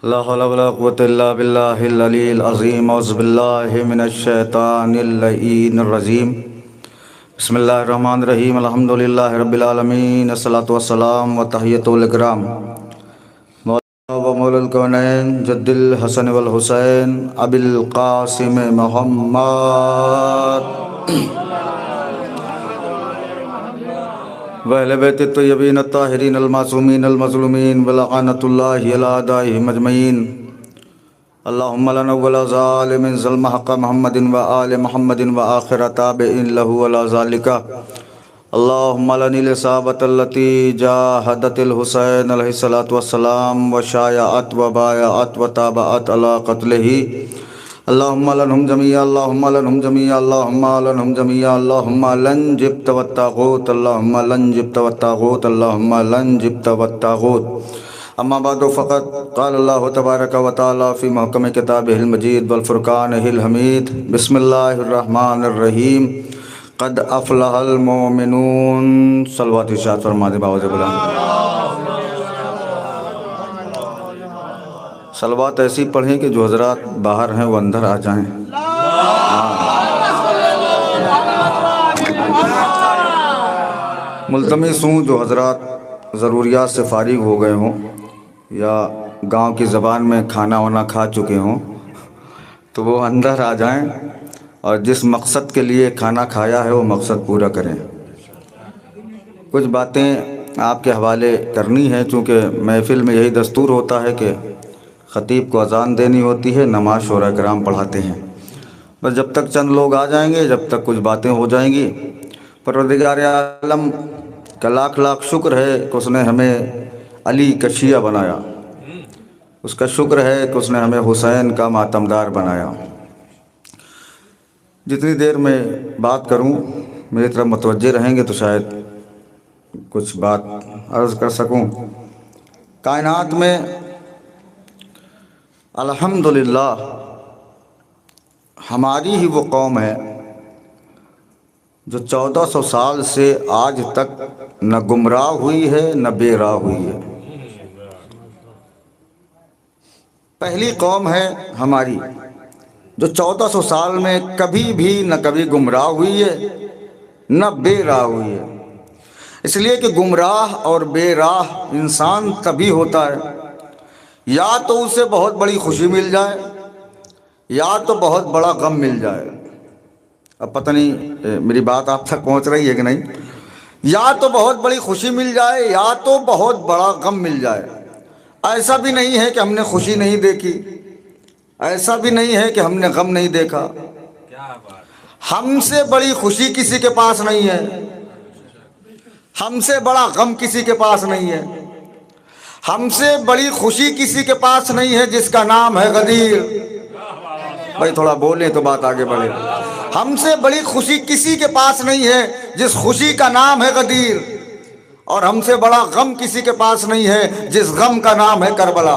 ला हौला वला कुव्वता इल्ला बिल्लाहिल अलील अज़ीम। औज़ु बिल्लाहि मिनश शैतानिर लईनिर रजीम। बिस्मिल्लाहिर रहमानिर रहीम। अल्हम्दुलिल्लाहि रब्बिल आलमीन। अस्सलातु वस्सलाम व तहियतुल इकराम व मौलल कौनैन जद्दिल हसन वल हुसैन अबिल क़ासिम मुहम्मद वहले बैत तय्यबीन ताहिरीन अल मासूमीन अल मज़लूमीन व लअनतुल्लाहि अला अदाइहिम अजमईन। अल्लाहुम्मा लना वला ज़ालिमिन ज़ल्म हक़ मुहम्मदिन व आले मुहम्मदिन व आखिर ताबिईन लहु अला ज़ालिका। अल्लाहुम्मा लनिल इसाबतल्लती जाहदतिल हुसैन अलैहिस्सलातु वस्सलाम व शायअत व बायअत व ताबअत अला क़त्लिही। अल्लाहुम्मा लनहुम जमीअ अल्लाहुम्मा लनहुम जमीअ अल्लाहुम्मा लनहुम जमीअ अल्लाहुम्मा लन जिब्त वत्तागूत अल्लाहुम्मा लन जिब्त वत्तागूत अल्लाहुम्मा लन जिब्त वत्तागूत। अम्मा बादु फ़क़त क़ाल अल्लाहु तबारक व तआला फ़ी मुहकम किताबिहिल मजीद वल फ़ुरक़ानिहिल हमीद। बिस्मिल्लाहिर रहमानिर रहीम। क़द अफ़लहल मोमिनून। सलवात इरशाद फरमा दे बाबा बुला। सलवात ऐसी पढ़ें कि जो हज़रात बाहर हैं वो अंदर आ जाएं। मुल्तमिस हूँ जो हज़रात ज़रूरियात से फ़ारिग हो गए हों या गांव की ज़बान में खाना वाना खा चुके हों तो वो अंदर आ जाएं और जिस मकसद के लिए खाना खाया है वो मकसद पूरा करें। कुछ बातें आपके हवाले करनी है, चूँकि महफ़िल में यही दस्तूर होता है कि ख़तीब को अज़ान देनी होती है, नमाज शोरा कराम पढ़ाते हैं। बस जब तक चंद लोग आ जाएंगे, जब तक कुछ बातें हो जाएंगी। परवरदिगार आलम का लाख लाख शुक्र है कि उसने हमें अली का शिया बनाया, उसका शुक्र है कि उसने हमें हुसैन का मातमदार बनाया। जितनी देर में बात करूं मेरी तरफ मुतवज्जे रहेंगे तो शायद कुछ बात अर्ज़ कर सकूं। कायनात में अल्हम्दुलिल्लाह हमारी ही वो कौम है जो 1400 साल से आज तक न गुमराह हुई है न बेराह हुई है। पहली कौम है हमारी जो 1400 साल में कभी भी न कभी गुमराह हुई है न बेराह हुई है। इसलिए कि गुमराह और बेराह इंसान तभी होता है या तो उसे बहुत बड़ी खुशी मिल जाए या तो बहुत बड़ा गम मिल जाए। अब पता नहीं मेरी बात आप तक पहुंच रही है कि नहीं। या तो बहुत बड़ी खुशी मिल जाए या तो बहुत बड़ा गम मिल जाए। ऐसा भी नहीं है कि हमने खुशी नहीं देखी, ऐसा भी नहीं है कि हमने गम नहीं देखा। हमसे बड़ी खुशी किसी के पास नहीं है, हमसे बड़ा गम किसी के पास नहीं है, हमसे बड़ी खुशी किसी के पास नहीं है जिसका नाम है गदीर। भाई थोड़ा बोलें तो बात आगे बढ़े। हमसे बड़ी खुशी किसी के पास नहीं है जिस खुशी का नाम है गदीर, और हमसे बड़ा गम किसी के पास नहीं है जिस गम का नाम है करबला।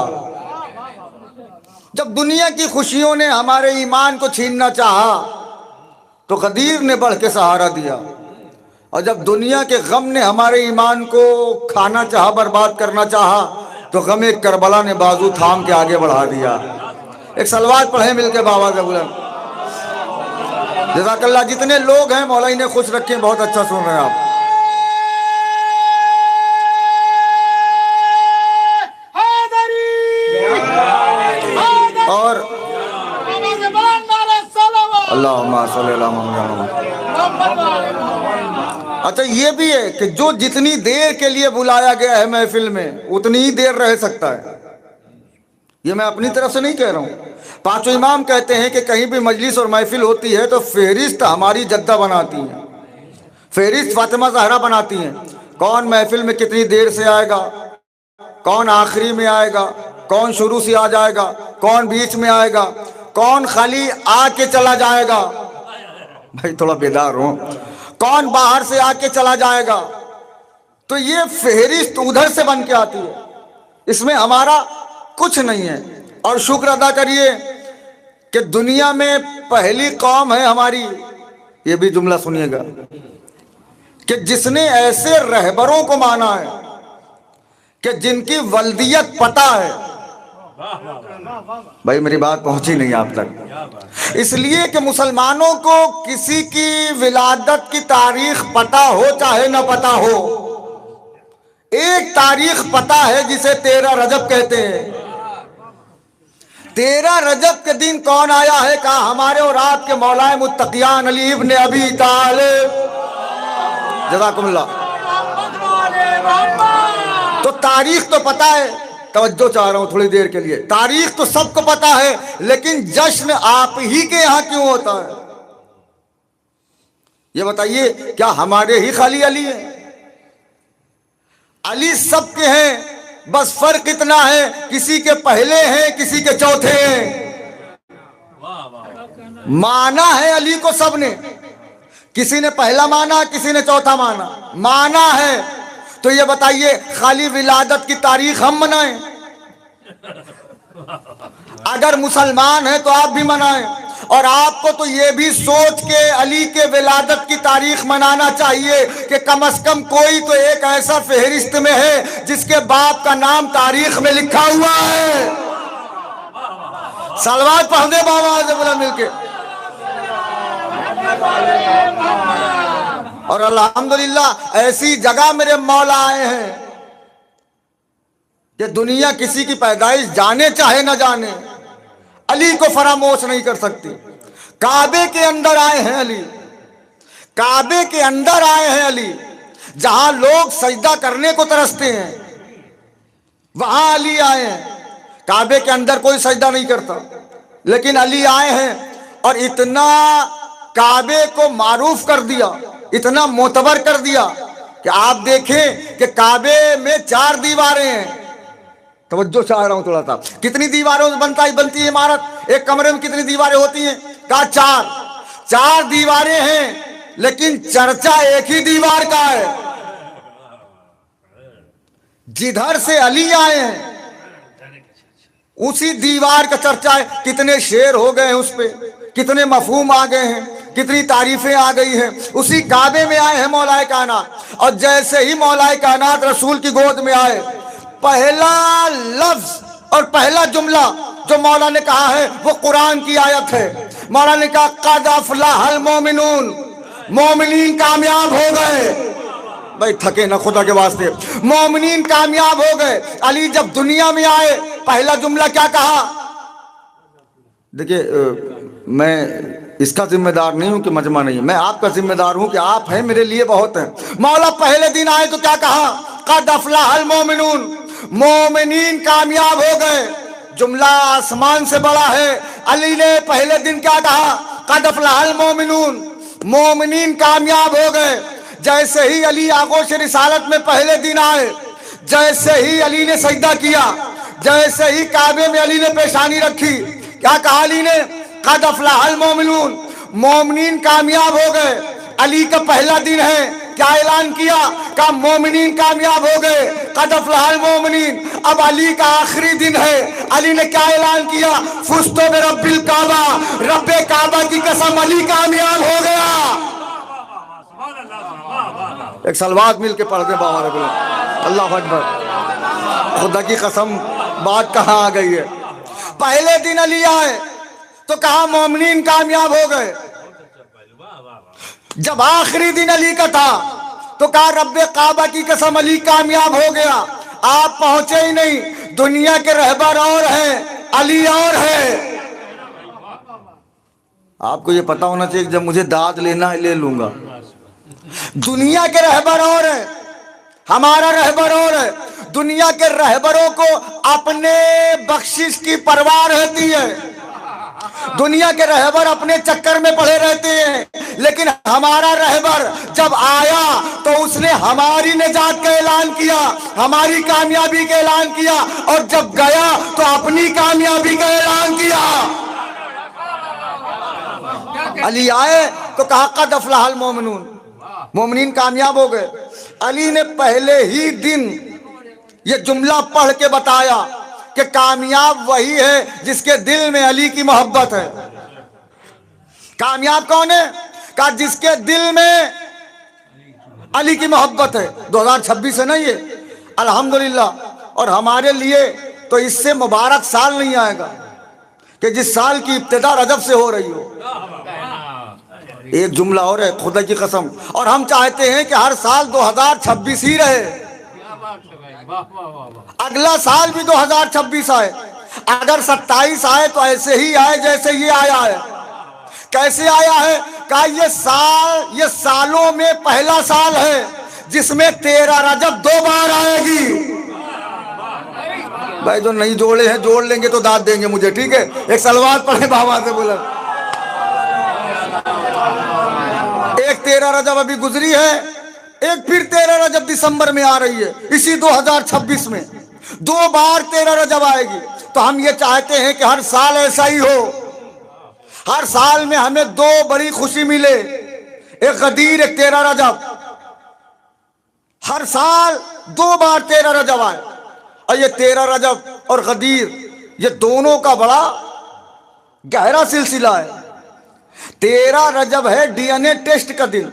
जब दुनिया की खुशियों ने हमारे ईमान को छीनना चाहा तो गदीर ने बढ़ के सहारा दिया, और जब दुनिया के गम ने हमारे ईमान को खाना चाहा, बर्बाद करना चाहा, तो गम एक करबला ने बाजू थाम के आगे बढ़ा दिया। एक सलवात पढ़े मिलके बाबा से बुलंद। जज़ाकल्लाह। जितने लोग हैं मौला इन्हें खुश रखें, बहुत अच्छा सुन रहे हैं आप। और अल्लाहुम्मा सल्ली अला मुहम्मद। अच्छा ये भी है कि जो जितनी देर के लिए बुलाया गया है महफिल में उतनी ही देर रह सकता है। ये मैं अपनी तरफ से नहीं कह रहा हूँ। पांचों इमाम कहते हैं कि कहीं भी मजलिस और महफिल होती है तो फहरिस्त हमारी जद्दा बनाती हैं, फहरिस्त फातिमा ज़हरा बनाती हैं। कौन महफिल में कितनी देर से आएगा, कौन आखिरी में आएगा, कौन शुरू से आ जाएगा, कौन बीच में आएगा, कौन खाली आके चला जाएगा। भाई थोड़ा बेदार हो। कौन बाहर से आके चला जाएगा। तो ये फहरिस्त उधर से बन के आती है, इसमें हमारा कुछ नहीं है। और शुक्र अदा करिए कि दुनिया में पहली कौम है हमारी, ये भी जुमला सुनिएगा, कि जिसने ऐसे रहबरों को माना है कि जिनकी वल्दियत पता है, भाई मेरी बात पहुंची नहीं आप तक। इसलिए कि मुसलमानों को किसी की विलादत की तारीख पता हो चाहे ना पता हो, एक तारीख पता है जिसे 13 रजब कहते हैं। 13 रजब के दिन कौन आया है? कहा हमारे और आपके मौलाए मुत्तकियान अली इब्न अबी तालिब जज़ाकुमुल्लाह। तो तारीख तो पता है, तवज्जो चाह रहा हूं थोड़ी देर के लिए, तारीख तो सबको पता है, लेकिन जश्न आप ही के यहां क्यों होता है? ये बताइए, क्या हमारे ही खाली अली है? अली सबके हैं, बस फर्क इतना है किसी के पहले हैं किसी के चौथे हैं। माना है अली को सबने, किसी ने पहला माना किसी ने चौथा माना है। तो ये बताइए, खाली विलादत की तारीख हम मनाएं? अगर मुसलमान है तो आप भी मनाएं, और आपको तो ये भी सोच के अली के विलादत की तारीख मनाना चाहिए कि कम से कम कोई तो एक ऐसा फेहरिस्त में है जिसके बाप का नाम तारीख में लिखा हुआ है। सलवात पढ़ दे बाबा से बोला मिलके। और अल्हम्दुलिल्लाह ऐसी जगह मेरे मौला आए हैं कि दुनिया किसी की पैदाइश जाने चाहे न जाने, अली को फरामोश नहीं कर सकती। काबे के अंदर आए हैं अली, काबे के अंदर आए हैं अली, जहां लोग सजदा करने को तरसते हैं वहां अली आए हैं। काबे के अंदर कोई सजदा नहीं करता, लेकिन अली आए हैं और इतना काबे को मारूफ कर दिया, इतना मोतबर कर दिया कि आप देखें कि काबे में 4 दीवारें हैं। तवज्जो चाह रहा हूं थोड़ा सा, कितनी दीवारों से बनती है इमारत? एक कमरे में कितनी दीवारें होती हैं? कहा 4 दीवारें हैं, लेकिन चर्चा एक ही दीवार का है। जिधर से अली आए हैं उसी दीवार का चर्चा है। कितने शेर हो गए हैं उस पे, कितने मफहूम आ गए हैं, कितनी तारीफें आ गई हैं। उसी काबे में आए हैं मौलाए कायनात, और जैसे ही मौलाए कायनात रसूल की गोद में आए, पहला लफ्ज और पहला जुमला जो मौला ने कहा है वो कुरान की आयत है। मौला ने कहा क़द अफ़लहल मोमिनून, मोमिनीन कामयाब हो गए। भाई थके ना खुदा के वास्ते, मोमिनीन कामयाब हो गए। अली जब दुनिया में आए पहला जुमला क्या कहा? देखिए मैं इसका जिम्मेदार नहीं हूं कि मजमा नहीं है, मैं आपका जिम्मेदार हूं कि आप हैं मेरे लिए बहुत हैं। मौला पहले दिन आए तो क्या कहा? क़द अफ़लहल मोमिनून, मोमिनीन कामयाब हो गए। जुमला आसमान से बड़ा है। अली ने पहले दिन क्या कहा? क़द अफ़लहल मोमिनून, मोमिनीन कामयाब हो गए। जैसे ही अली आगोश रिसालत में पहले दिन आए, जैसे ही अली ने सजदा किया, जैसे ही काबे में अली ने पेशानी रखी, क्या कहा अली ने? क़द अफ़लहल मोमिनून, मोमिनीन कामयाब हो गए। अली का पहला दिन है, क्या ऐलान किया? का मोमिनीन कामयाब हो गए, क़द अफ़लहल मोमिनीन। अब अली का आखिरी दिन है, अली ने क्या ऐलान किया? फुज़्तु बिरब्बिल काबा, रब्बे काबा की कसम अली कामयाब हो गया। एक सलवात मिल के पढ़ दे बाबा रब्बुल अल्लाह अकबर। खुदा की कसम बात कहाँ आ गई है? पहले दिन अली आए तो कहा मोमिनीन कामयाब हो गए। जब आखिरी दिन अली का था तो कहा रब्बे काबा की कसम अली कामयाब हो गया। आप पहुंचे ही नहीं, दुनिया के रहबर और हैं, अली और है। आपको ये पता होना चाहिए कि जब मुझे दाद लेना है ले लूंगा। दुनिया के रहबर और है, हमारा रहबर और है। दुनिया के रहबरों को अपने बख्शिश की परवाह रहती है। दुनिया के रहबर अपने चक्कर में पड़े रहते हैं, लेकिन हमारा रहबर जब आया तो उसने हमारी निजात का ऐलान किया, हमारी कामयाबी का ऐलान किया, और जब गया तो अपनी कामयाबी का ऐलान किया। अली आए तो कहा क़द अफ़लहल मोमिनून, मोमिनीन कामयाब हो गए। अली ने पहले ही दिन ये जुमला पढ़ के बताया कि कामयाब वही है जिसके दिल में अली की मोहब्बत है। कामयाब कौन है? कहा जिसके दिल में अली की मोहब्बत है। 2026 है ना ये, अल्हम्दुलिल्लाह। और हमारे लिए तो इससे मुबारक साल नहीं आएगा कि जिस साल की इब्तिदा रजब से हो रही हो। एक जुमला और है, खुदा की कसम, और हम चाहते हैं कि हर साल 2026 ही रहे, अगला साल भी 2026 आए। अगर 27 आए तो ऐसे ही आए जैसे ये आया है। कैसे आया है? कहा ये सालों में पहला साल है जिसमें 13 रजब 2 बार आएगी। भाई जो नहीं जोड़े हैं जोड़ लेंगे तो दाद देंगे मुझे, ठीक है? एक सलवार पढ़े बाबा से बोला। एक 13 रजब अभी गुजरी है, एक फिर 13 रजब दिसंबर में आ रही है, इसी 2026 में 2 बार 13 रजब आएगी। तो हम ये चाहते हैं कि हर साल ऐसा ही हो, हर साल में हमें 2 बड़ी खुशी मिले, एक गदीर एक 13 रजब। हर साल 2 बार 13 रजब आए। और ये 13 रजब और गदीर ये दोनों का बड़ा गहरा सिलसिला है। 13 रजब है डीएनए टेस्ट का दिन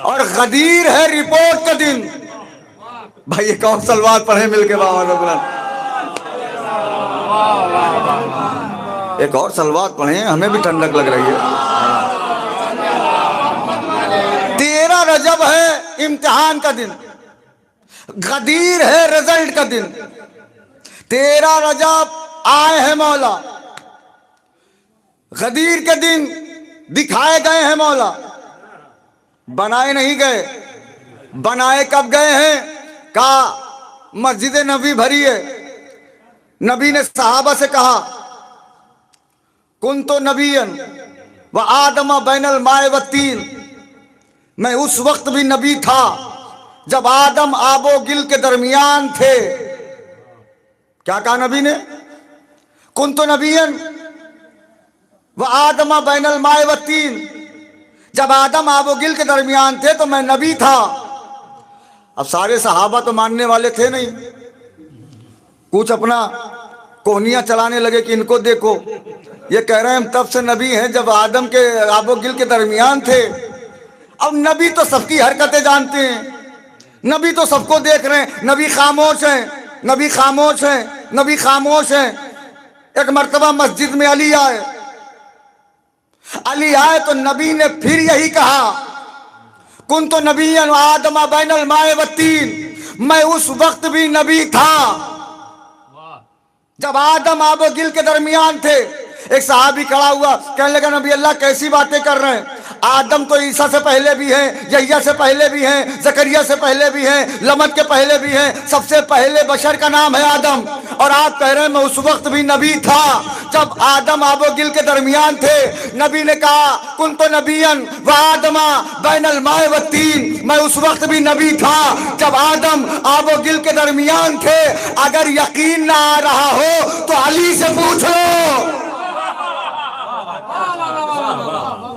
और गदीर है रिपोर्ट का दिन। भाई एक और सलवार पढ़े मिलके बाबा रबुल्ला, एक और सलवार पढ़े, हमें भी ठंडक लग रही है। 13 रजब है इम्तिहान का दिन, गदीर है रिजल्ट का दिन। 13 रजब आए हैं मौला, गदीर के दिन दिखाए गए हैं मौला, बनाए नहीं गए। बनाए कब गए हैं? कहा मस्जिद नबी भरी है। नबी ने सहाबा से कहा कुन तो नबीयन व आदम बैनल माए व तीन, मैं उस वक्त भी नबी था जब आदम आबो गिल के दरमियान थे। क्या कहा नबी ने? कुन तो नबीयन व आदम बैनल माए व तीन, जब आदम आबो गिल के दरमियान थे तो मैं नबी था। अब सारे सहाबा तो मानने वाले थे नहीं, कुछ अपना कोहनियां चलाने लगे कि इनको देखो, ये कह रहे हैं हम तब से नबी हैं जब आदम के आबो गिल के दरमियान थे। अब नबी तो सबकी हरकतें जानते हैं, नबी तो सबको देख रहे हैं। नबी खामोश हैं, नबी खामोश हैं, नबी खामोश हैं। एक मर्तबा मस्जिद में अली आए, अली आए तो नबी ने फिर यही कहा कुन तो नबीयन आदम बैनल माए व तीन, मैं उस वक्त भी नबी था जब आदम आबो गिल के दरमियान थे। एक सहाबी खड़ा हुआ, कहने लगा नबी अल्लाह कैसी बातें कर रहे हैं? आदम तो ईसा से पहले भी हैं, यहिया से पहले भी हैं, जकरिया से पहले भी हैं, लमत के पहले भी हैं, सबसे पहले बशर का नाम है आदम। और आप कह रहे हैं मैं उस वक्त भी नबी था जब आदम आबो गिल के दरमियान थे। नबी ने कहा कुन तो नबीयन व आदमा बैनल माए व तीन, मैं उस वक्त भी नबी था जब आदम आबो गिल के दरमियान थे। अगर यकीन ना आ रहा हो तो अली से पूछो।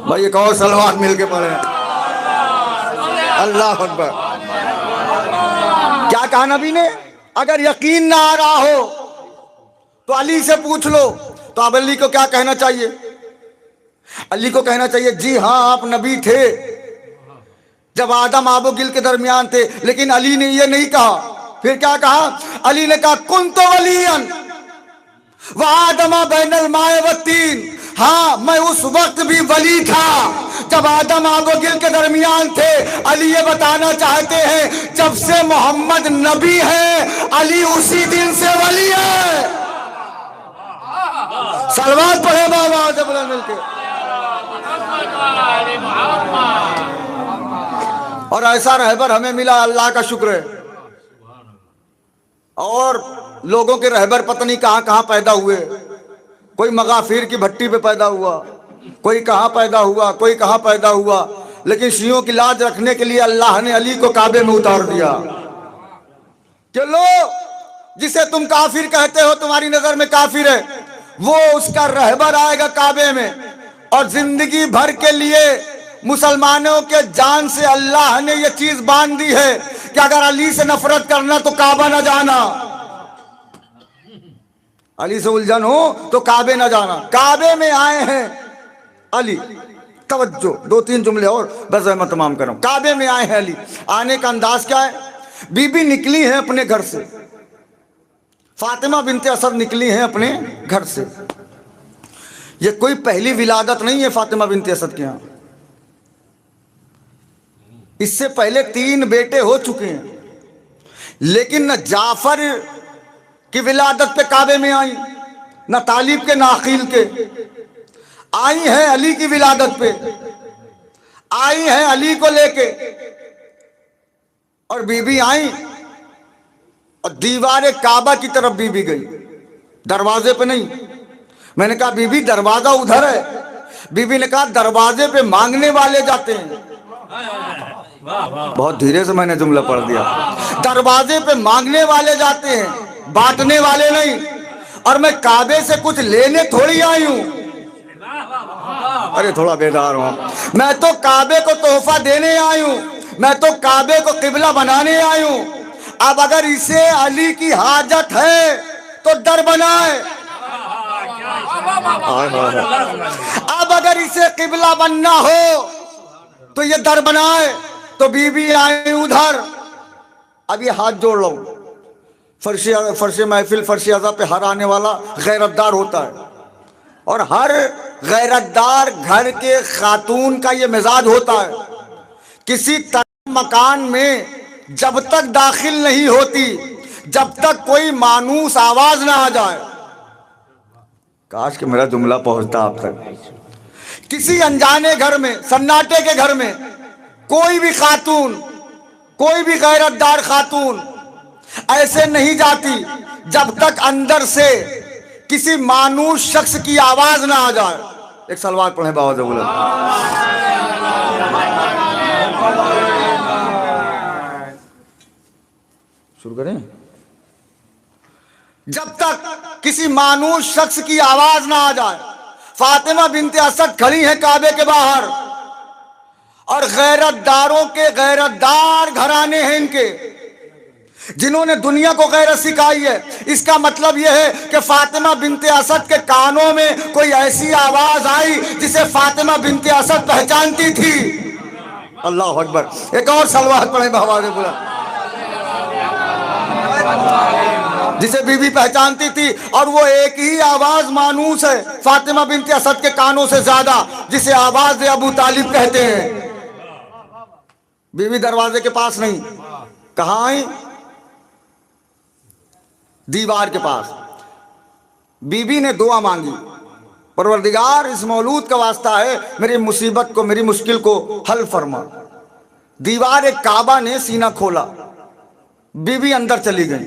भाई एक और सलवार मिलके पढ़े, अल्लाह अकबर। क्या कहा नबी ने? अगर यकीन ना आ रहा हो तो अली से पूछ लो। तो अब अली को क्या कहना चाहिए? अली को कहना चाहिए जी हाँ आप नबी थे जब आदम आबो गिल के दरमियान थे। लेकिन अली ने ये नहीं कहा, फिर क्या कहा? अली ने कहा कुन तो वलियन व आदम बैनल माए व तीन, हाँ मैं उस वक्त भी वली था जब आदम आबो गिल के दरमियान थे। अली ये बताना चाहते हैं जब से मोहम्मद नबी है अली उसी दिन से वली है। सलवात पढ़े बाबा जब मिलके। और ऐसा रहबर हमें मिला, अल्लाह का शुक्र है। और लोगों के रहबर पता नहीं कहां कहां पैदा हुए, कोई मगाफिर की भट्टी पे पैदा हुआ, कोई कहां पैदा हुआ, कोई कहां पैदा हुआ। लेकिन शियों की लाज रखने के लिए अल्लाह ने अली को काबे में उतार दिया कि लो जिसे तुम काफिर कहते हो, तुम्हारी नजर में काफिर है, वो उसका रहबर आएगा काबे में। और जिंदगी भर के लिए मुसलमानों के जान से अल्लाह ने यह चीज बांध दी है कि अगर अली से नफरत करना तो काबा ना जाना, अली से उलझन हो तो काबे ना जाना। काबे में आए हैं अली, तवज्जो 2-3 जुमले और बस मैं तमाम कर रहा हूं। काबे में आए हैं अली। आने का अंदाज क्या है? बीबी निकली है अपने घर से, फातिमा बिनते असद निकली हैं अपने घर से। ये कोई पहली विलादत नहीं है फातिमा बिनते असद के यहाँ, इससे पहले 3 बेटे हो चुके हैं। लेकिन न जाफर की विलादत पे काबे में आई, न तालिब के, न अकील के। आई हैं अली की विलादत पे, आई हैं अली को लेके। और बीबी आई और दीवार काबा की तरफ बीबी गई, दरवाजे पे नहीं। मैंने कहा बीबी दरवाजा उधर है। बीबी ने कहा दरवाजे पे मांगने वाले जाते हैं। बहुत धीरे से मैंने जुमला पढ़ दिया। दरवाजे पे मांगने वाले जाते हैं, बांटने वाले नहीं। और मैं काबे से कुछ लेने थोड़ी आई हूं। अरे थोड़ा बेदार हूं। मैं तो काबे को तोहफा देने आई हूं, मैं तो काबे को किबला बनाने आई हूं। अब अगर इसे अली की हाजत है तो दर बनाए, अब अगर इसे किबला बनना हो तो ये दर बनाए। तो बीबी आई उधर। अब ये हाथ जोड़ लो। फर्श महफिल, फर्श अज़ा पे हर आने वाला गैरतदार होता है, और हर गैरतदार घर के खातून का ये मिजाज होता है। किसी मकान में जब तक दाखिल नहीं होती, जब तक कोई मानूस आवाज ना आ जाए। काश कि मेरा जुमला पहुंचता आप तक। किसी अनजाने घर में, सन्नाटे के घर में कोई भी खातून, कोई भी गैरतदार खातून ऐसे नहीं जाती जब तक अंदर से किसी मानूस शख्स की आवाज ना आ जाए। एक सलवात पढ़े बाबा से बोला। शुरू करें। जब तक किसी मानूस शख्स की आवाज ना आ जाए। फातिमा बिनते असद खड़ी है काबे के बाहर, और गैरतदारों के गैरतदार घराने हैं इनके, जिन्होंने दुनिया को गैरत सिखाई है। इसका मतलब यह है कि फातिमा बिनते असद के कानों में कोई ऐसी आवाज आई जिसे फातिमा बिनते असद पहचानती थी। अल्लाह अकबर। एक और सलवात पढ़े बाबा ने बोला, जिसे बीबी पहचानती थी। और वो एक ही आवाज मानूस है फातिमा बिनते असद के कानों से ज्यादा, जिसे आवाज अबू तालिब कहते हैं। बीबी दरवाजे के पास नहीं, कहां आई? दीवार के पास। बीबी ने दुआ मांगी, परवरदिगार इस मौलूद का वास्ता है, मेरी मुसीबत को, मेरी मुश्किल को हल फरमा। दीवार काबा ने सीना खोला, बीबी अंदर चली गई।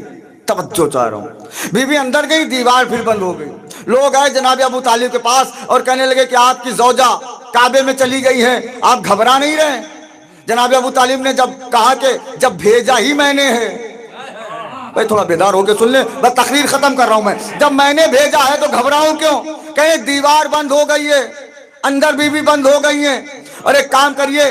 तवज्जो चाह रहा हूं। बीबी अंदर गई, दीवार फिर बंद हो गई। लोग आए जनाब अबू तालिब के पास और कहने लगे कि आपकी जौजा काबे में चली गई है, आप घबरा नहीं रहे? जनाब अबू तालिब ने जब कहा कि जब भेजा ही मैंने है। भाई थोड़ा बेदार होके सुन ले, बस तकरीर खत्म कर रहा हूं मैं। जब मैंने भेजा है तो घबराऊं क्यों? कहे दीवार बंद हो गई है, अंदर बीबी बंद हो गई है। और एक काम करिए,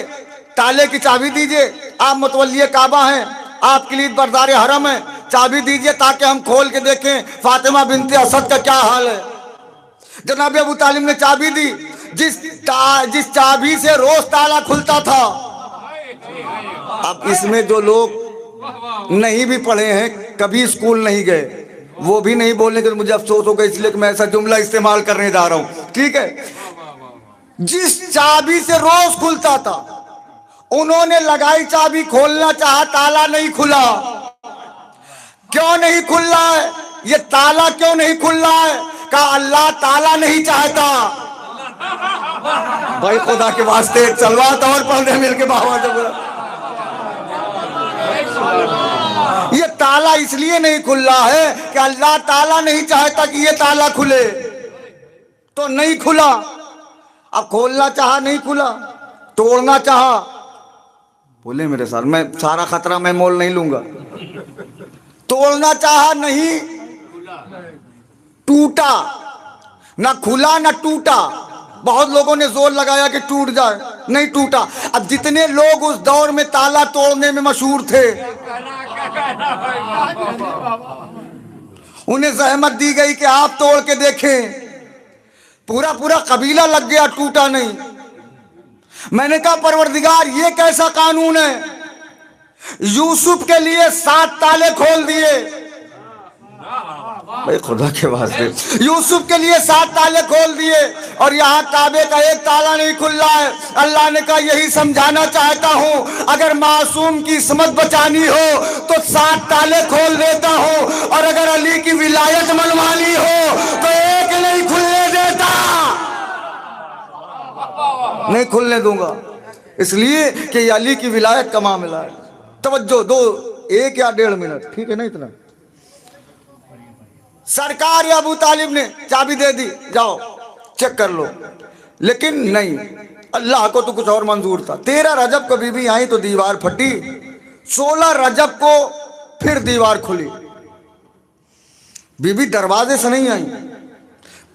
ताले की चाबी दीजिए, आप मुतवल्ली काबा हैं, आप किलीद बरदार हरम है, चाबी दीजिए ताकि हम खोल के देखें फातिमा बिनते असद का क्या हाल है। जनाब अबू तालिब ने चाबी दी, जिस चाबी से रोज ताला खुलता था। अब इसमें जो लोग नहीं भी पढ़े हैं, कभी स्कूल नहीं गए, वो भी नहीं बोलने के मुझे अफसोस होगा, इसलिए कि मैं ऐसा जुमला इस्तेमाल करने जा रहा हूं। ठीक है, जिस चाबी से रोज खुलता था, उन्होंने लगाई चाबी, खोलना चाहा, ताला नहीं खुला। क्यों नहीं खुल रहा है? ये ताला क्यों नहीं खुल रहा है? कहा अल्लाह ताला नहीं चाहता। भाई खुदा के वास्ते एक सलवात और पढ़ दे मिलके बाबा से बोला। ये ताला इसलिए नहीं खुल रहा है कि अल्लाह ताला नहीं चाहता कि ये ताला खुले, तो नहीं खुला। अब खोलना चाहा, नहीं खुला। तोड़ना चाहा, बोले मेरे साथ, मैं सारा खतरा मैं मोल नहीं लूंगा। तोड़ना चाहा, नहीं टूटा, ना खुला ना टूटा। बहुत लोगों ने जोर लगाया कि टूट जाए, नहीं टूटा। अब जितने लोग उस दौर में ताला तोड़ने में मशहूर थे, उन्हें जहमत दी गई कि आप तोड़ के देखें। पूरा पूरा कबीला लग गया, टूटा नहीं। मैंने कहा परवरदिगार ये कैसा कानून है? यूसुफ के लिए 7 ताले खोल दिए, भाई खुदा के वास्ते, यूसुफ के लिए 7 ताले खोल दिए और यहाँ काबे का एक ताला नहीं खुल रहा है। अल्लाह ने कहा यही समझाना चाहता हूँ, अगर मासूम की इस्मत बचानी हो तो 7 ताले खोल देता हूँ, और अगर अली की विलायत मनवानी हो तो एक नहीं खुलने देता, नहीं खुलने दूंगा, इसलिए कि अली की विलायत का मामला है। तवज्जो दो, 1 या 1.5 मिनट, ठीक है ना, इतना। सरकार या अबू तालिब ने चाबी दे दी, जाओ चेक कर लो, लेकिन नहीं, अल्लाह को तो कुछ और मंजूर था। 13 रजब को बीबी आई तो दीवार फटी, 16 रजब को फिर दीवार खुली। बीबी दरवाजे से नहीं आई,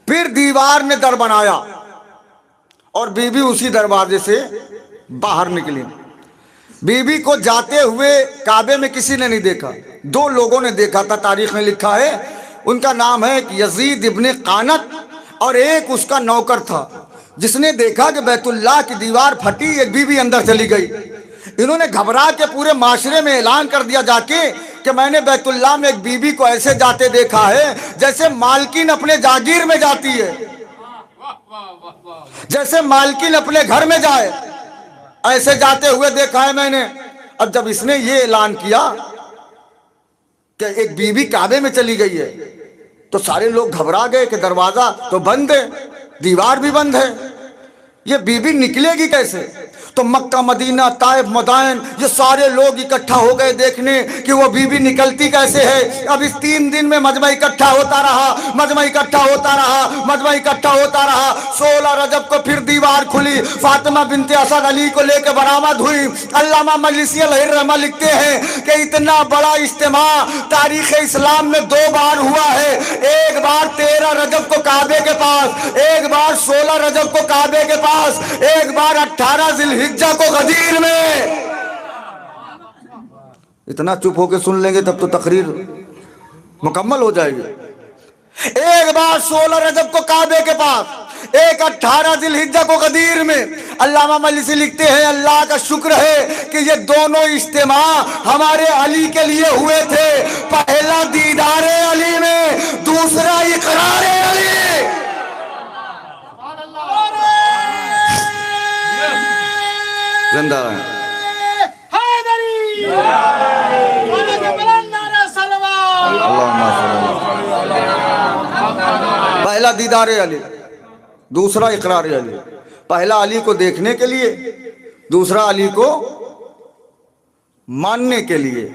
फिर दीवार ने दर बनाया और बीबी उसी दरवाजे से बाहर निकली। बीबी को जाते हुए काबे में किसी ने नहीं देखा, 2 लोगों ने देखा था, तारीख में लिखा है। उनका नाम है यजीद इब्ने कानत और एक उसका नौकर था, जिसने देखा कि बैतुल्लाह की दीवार फटी, एक बीबी अंदर चली गई। इन्होंने घबरा के पूरे माशरे में ऐलान कर दिया जाके कि मैंने बैतुल्लाह में एक बीबी को ऐसे जाते देखा है जैसे मालकिन अपने जागीर में जाती है, जैसे मालकिन अपने घर में जाए, ऐसे जाते हुए देखा है मैंने। अब जब इसने ये ऐलान किया कि एक बीबी काबे में चली गई है, तो सारे लोग घबरा गए कि दरवाजा तो बंद है, दीवार भी बंद है, ये बीबी निकलेगी कैसे। तो मक्का, मदीना, ताइफ, मदाइन, ये सारे लोग इकट्ठा हो गए देखने कि वो बीबी निकलती कैसे है। अब इस 3 दिन में मजमा इकट्ठा होता रहा, मजमा इकट्ठा होता रहा, मजमा इकट्ठा होता रहा। 16 रजब को फिर दीवार खुली, फातिमा बिनते असद अली को लेकर बरामद हुई। अल्लामा मजलिसी अलैहिर्रहमा लिखते हैं कि इतना बड़ा इज्तिमा तारीख इस्लाम में 2 बार हुआ है, एक बार 13 रजब को काबे के पास, एक बार 16 रजब को काबे के पास, एक बार 18 जिलहिज्जा को गदीर में। इतना चुप होके सुन लेंगे तब तो तकरीर मुकम्मल हो जाएगी। एक बार 16 रजब को काबे के पास, एक 18 जिलहिज्जा को गदीर में। अल्लामा मजलिसी लिखते हैं अल्लाह का शुक्र है कि ये दोनों इज्तिमा हमारे अली के लिए हुए थे। पहला दीदारे अली में, दूसरा इकरारे अली। जिंदा है पहला दीदार अली, दूसरा इकरार अली। पहला अली को देखने के लिए, दूसरा अली को मानने के लिए।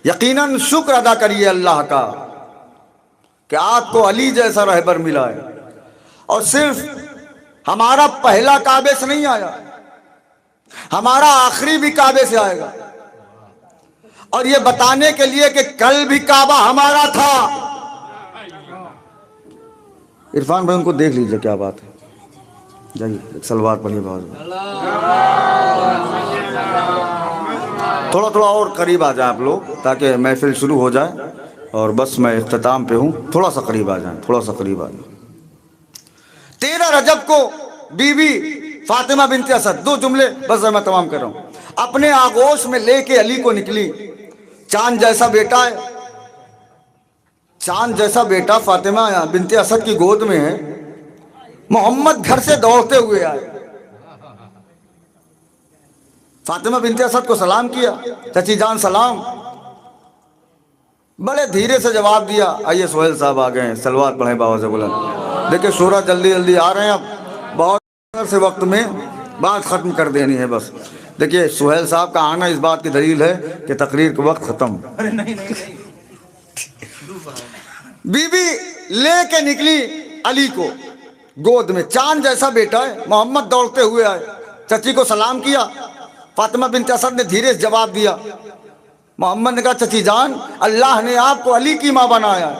यकीनन शुक्र अदा करिए अल्लाह का कि आपको अली जैसा रहबर मिला है। और सिर्फ हमारा पहला काबे से नहीं आया, हमारा आखिरी भी काबे से आएगा। और ये बताने के लिए कि कल भी काबा हमारा था। इरफान भाई उनको देख लीजिए क्या बात है, जाइए सलवार पढ़िए बहुत। थोड़ा थोड़ा और करीब आ जाए आप लोग ताकि महफिल शुरू हो जाए, और बस मैं इख्तिताम पे हूँ, थोड़ा सा करीब आ जाए, थोड़ा सा करीब आ जाए। 13 रजब को बीबी फातिमा बिनते असद, 2 जुमले बस मैं तमाम कर रहा हूँ, अपने आगोश में लेके अली को निकली। चांद जैसा बेटा है, चांद जैसा बेटा फातिमा बिनते असद की गोद में है। मोहम्मद घर से दौड़ते हुए आए, फातिमा बिनते असद को सलाम किया, चाची जान सलाम। बड़े धीरे से जवाब दिया, आइए सोहेल साहब आ गए हैं, सलवात पढ़े बाबा से बुलंद। देखिए शोरा जल्दी जल्दी आ रहे हैं, अब बहुत से वक्त में बात खत्म कर देनी है बस। देखिए सोहेल साहब का आना इस बात की दलील है कि तकरीर के वक्त खत्म। बीबी लेके निकली अली को गोद में, चांद जैसा बेटा है। मोहम्मद दौड़ते हुए आए, चची को सलाम किया। फातिमा बिनते असद ने धीरे से जवाब दिया। मोहम्मद ने कहा चची जान, अल्लाह ने आपको अली की माँ बनाया,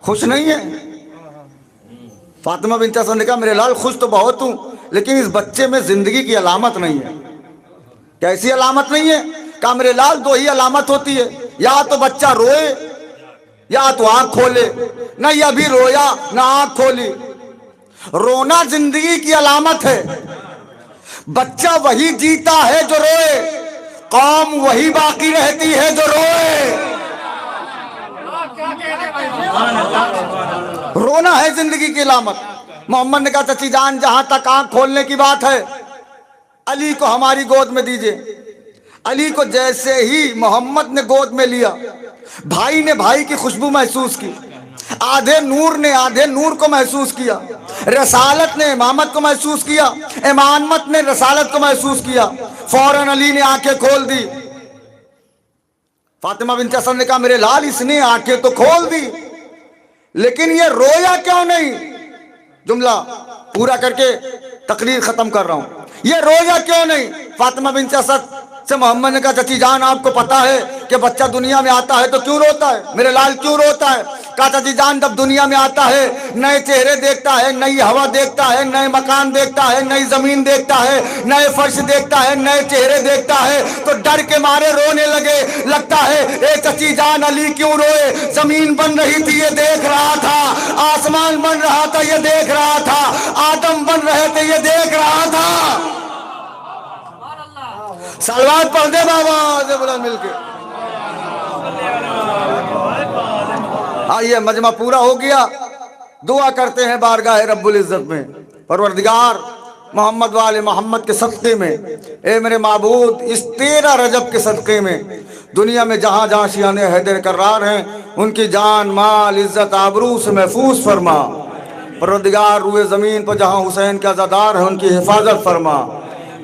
खुश नहीं है? फातिमा बिनते असद ने कहा मेरे लाल खुश तो बहुत हूं, लेकिन इस बच्चे में जिंदगी की अलामत नहीं है। कैसी अलामत नहीं है? कहा मेरे लाल 2 ही अलामत होती है, या तो बच्चा रोए या तो आंख खोले। नहीं अभी रोया ना आंख खोली। रोना जिंदगी की अलामत है। बच्चा वही जीता है जो रोए, कौम वही बाकी रहती है जो रोए। रोना है जिंदगी की लामत। मोहम्मद ने कहा चची जान जहां तक आंख खोलने की बात है, अली को हमारी गोद में दीजिए। अली को जैसे ही मोहम्मद ने गोद में लिया, भाई ने भाई की खुशबू महसूस की, आधे नूर ने आधे नूर को महसूस किया, रसालत ने इमामत को महसूस किया, इमामत ने रसालत को महसूस किया। फौरन अली ने आंखें खोल दी। फातिमा बिन्त हसन ने कहा मेरे लाल इसने आंखें तो खोल दी, लेकिन ये रोया क्यों नहीं? जुमला पूरा करके तकरीर खत्म कर रहा हूं। ये रोया क्यों नहीं? फातिमा बिन्त हसन से मोहम्मद ने कहा चची जान आपको पता है कि बच्चा दुनिया में आता है तो क्यों रोता है? मेरे लाल क्यों रोता है? कहा चची जान जब दुनिया में आता है नए चेहरे देखता है, नई हवा देखता है, नए मकान देखता है, नई जमीन देखता है, नए फर्श देखता है, नए चेहरे देखता है, तो डर के मारे रोने लगे। लगता है ए चची जान अली क्यों रोए? जमीन बन रही थी ये देख रहा था, आसमान बन रहा था ये देख रहा था, आदम बन रहे थे ये देख रहा था। सलवात पढ़ दे बाबा से बोला मिलके। आइए मजमा पूरा हो गया, दुआ करते हैं बारगाह रब्बुल इज्जत में। परवरदिगार मोहम्मद वाले मोहम्मद के सदक़े में, ए मेरे माबूद इस 13 रजब के सदक़े में दुनिया में जहाँ जहाँ शियाने हैदर करार हैं उनकी जान माल इज्जत आबरू से महफूज फरमा। परवरदिगार रूए ज़मीन पर जहाँ हुसैन के अज़ादार हैं उनकी हिफाजत फरमा।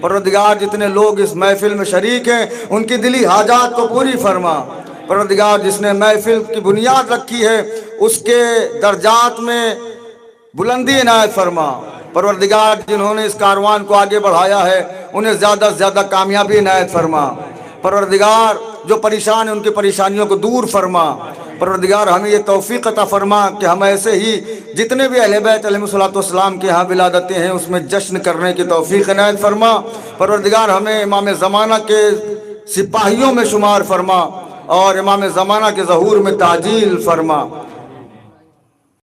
परवरदिगार जितने लोग इस महफिल में शरीक हैं उनकी दिली हाजात को पूरी फरमा। परवरदिगार जिसने महफिल की बुनियाद रखी है उसके दर्जात में बुलंदी इनायत फरमा। परवरदिगार जिन्होंने इस कारवान को आगे बढ़ाया है उन्हें ज़्यादा से ज़्यादा कामयाबी इनायत फरमा। परवरदिगार जो परेशान हैं उनकी परेशानियों को दूर फरमा। परवरदिगार हमें ये तौफीक अता फरमा कि हम ऐसे ही जितने भी अहले बैत अलैहिस्सलाम के यहाँ विलादतें हैं उसमें जश्न करने की तौफीक इनायत फरमा। परवरदिगार हमें इमाम ज़माना के सिपाहियों में शुमार फरमा और इमाम ज़माना के ज़हूर में ताजील फरमा।